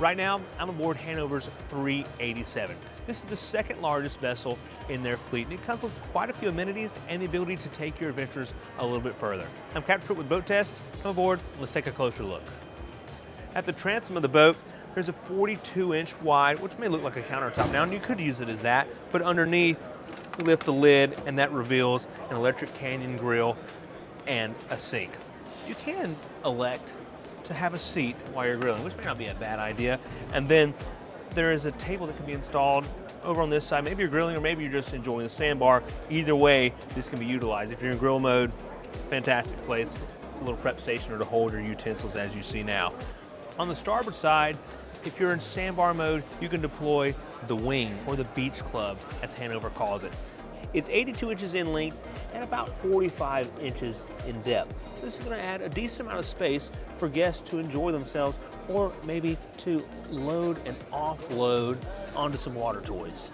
Right now, I'm aboard Hanover's 387. This is the second largest vessel in their fleet, and it comes with quite a few amenities and the ability to take your adventures a little bit further. I'm Capt with Boat Test. Come aboard, let's take a closer look. At the transom of the boat, there's a 42-inch wide, which may look like a countertop now, and you could use it as that, but underneath, you lift the lid, and that reveals an electric canyon grill and a sink. You can elect to have a seat while you're grilling, which may not be a bad idea. And then there is a table that can be installed over on this side. Maybe you're grilling or maybe you're just enjoying the sandbar. Either way, this can be utilized. If you're in grill mode, fantastic place. A little prep stationer to hold your utensils as you see now. On the starboard side, if you're in sandbar mode, you can deploy the wing or the beach club, as Hanover calls it. It's 82 inches in length and about 45 inches in depth. This is going to add a decent amount of space for guests to enjoy themselves, or maybe to load and offload onto some water toys.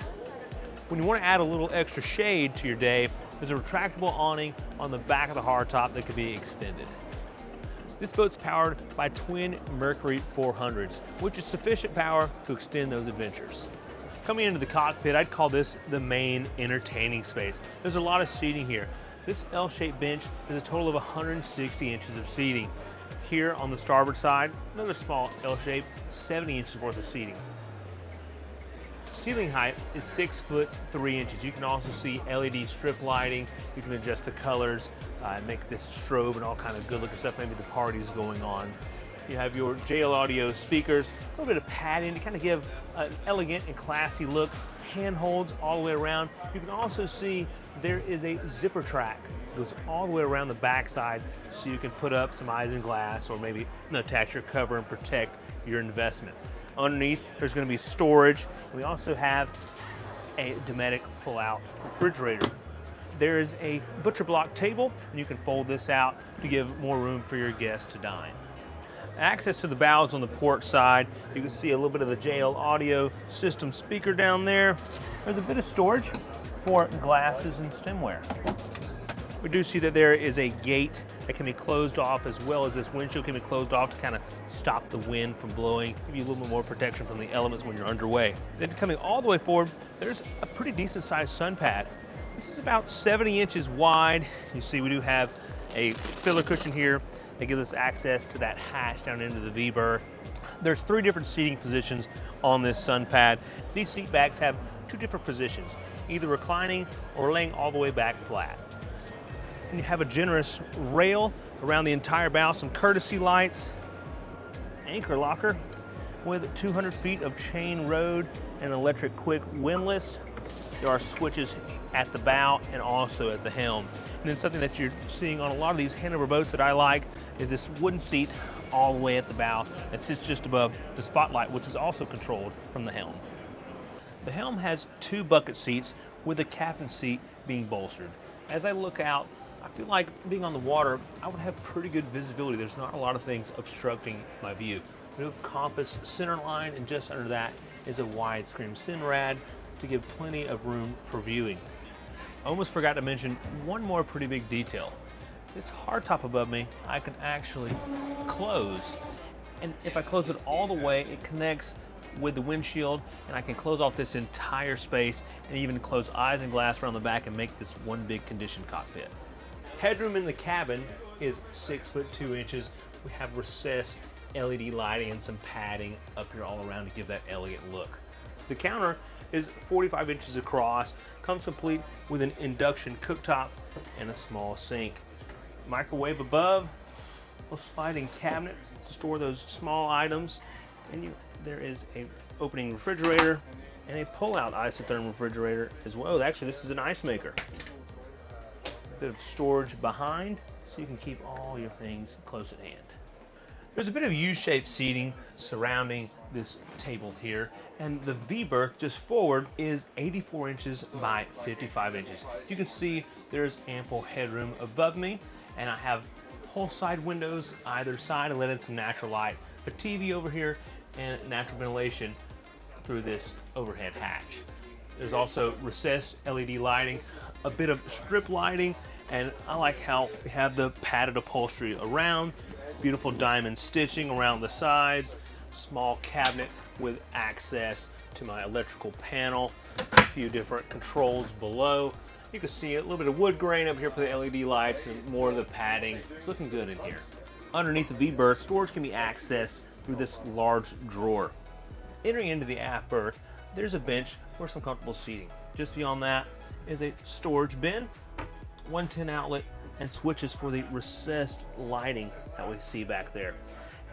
When you want to add a little extra shade to your day, there's a retractable awning on the back of the hardtop that can be extended. This boat's powered by twin Mercury 400s, which is sufficient power to extend those adventures. Coming into the cockpit, I'd call this the main entertaining space. There's a lot of seating here. This L-shaped bench is a total of 160 inches of seating. Here on the starboard side, another small L-shape, 70 inches worth of seating. Ceiling height is 6'3". You can also see LED strip lighting. You can adjust the colors, make this strobe and all kind of good looking stuff. Maybe the party's going on. You have your JL Audio speakers, a little bit of padding to kind of give an elegant and classy look. Handholds all the way around. You can also see there is a zipper track that goes all the way around the backside, so you can put up some isinglass or maybe attach your cover and protect your investment. Underneath, there's going to be storage. We also have a Dometic pull-out refrigerator. There is a butcher block table, and you can fold this out to give more room for your guests to dine. Access to the bows on the port side. You can see a little bit of the JL Audio system speaker down there. There's a bit of storage for glasses and stemware. We do see that there is a gate that can be closed off, as well as this windshield can be closed off to kind of stop the wind from blowing, give you a little bit more protection from the elements when you're underway. Then coming all the way forward, there's a pretty decent sized sun pad. This is about 70 inches wide. You see we do have a filler cushion here that gives us access to that hatch down into the V-berth. There's 3 different seating positions on this sun pad. These seat backs have 2 different positions, either reclining or laying all the way back flat. And you have a generous rail around the entire bow, some courtesy lights, anchor locker with 200 feet of chain rode and electric quick windlass. There are switches at the bow and also at the helm. And then something that you're seeing on a lot of these Hanover boats that I like is this wooden seat all the way at the bow that sits just above the spotlight, which is also controlled from the helm. The helm has 2 bucket seats with the captain's seat being bolstered. As I look out, I feel like being on the water, I would have pretty good visibility. There's not a lot of things obstructing my view. We have a compass center line, and just under that is a widescreen SINRAD to give plenty of room for viewing. I almost forgot to mention one more pretty big detail. This hardtop above me, I can actually close. And if I close it all the way, it connects with the windshield, and I can close off this entire space and even close isinglass around the back and make this one big conditioned cockpit. Headroom in the cabin is 6'2". We have recessed LED lighting and some padding up here all around to give that elegant look. The counter is 45 inches across, comes complete with an induction cooktop and a small sink. Microwave above, a sliding cabinet to store those small items, and there is a opening refrigerator and a pull-out isotherm refrigerator as well. Actually, this is an ice maker. A bit of storage behind, so you can keep all your things close at hand. There's a bit of U-shaped seating surrounding this table here, and the V-berth just forward is 84 inches by 55 inches. You can see there's ample headroom above me, and I have whole side windows either side to let in some natural light, a TV over here, and natural ventilation through this overhead hatch. There's also recessed LED lighting, a bit of strip lighting, and I like how we have the padded upholstery around, beautiful diamond stitching around the sides, small cabinet with access to my electrical panel, a few different controls below. You can see a little bit of wood grain up here for the LED lights and more of the padding. It's looking good in here. Underneath the V-berth, storage can be accessed through this large drawer. Entering into the aft berth, there's a bench for some comfortable seating. Just beyond that is a storage bin, 110 outlet, and switches for the recessed lighting that we see back there.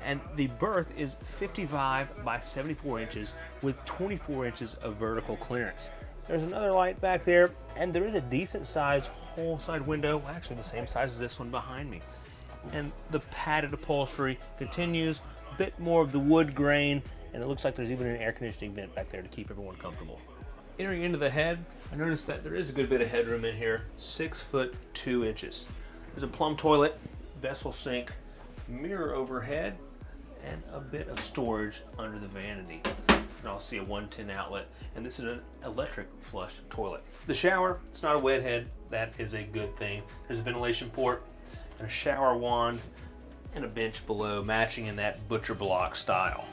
And the berth is 55 by 74 inches with 24 inches of vertical clearance. There's another light back there, and there is a decent sized whole side window, actually the same size as this one behind me. And the padded upholstery continues, a bit more of the wood grain, and it looks like there's even an air conditioning vent back there to keep everyone comfortable. Entering into the head, I noticed that there is a good bit of headroom in here, 6 foot 2 inches. There's a plumb toilet, vessel sink, mirror overhead, and a bit of storage under the vanity. You can also see a 110 outlet, and this is an electric flush toilet. The shower, it's not a wet head, that is a good thing. There's a ventilation port and a shower wand and a bench below, matching in that butcher block style.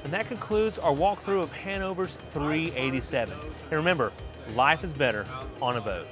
And that concludes our walkthrough of Hanover's 387. And remember, life is better on a boat.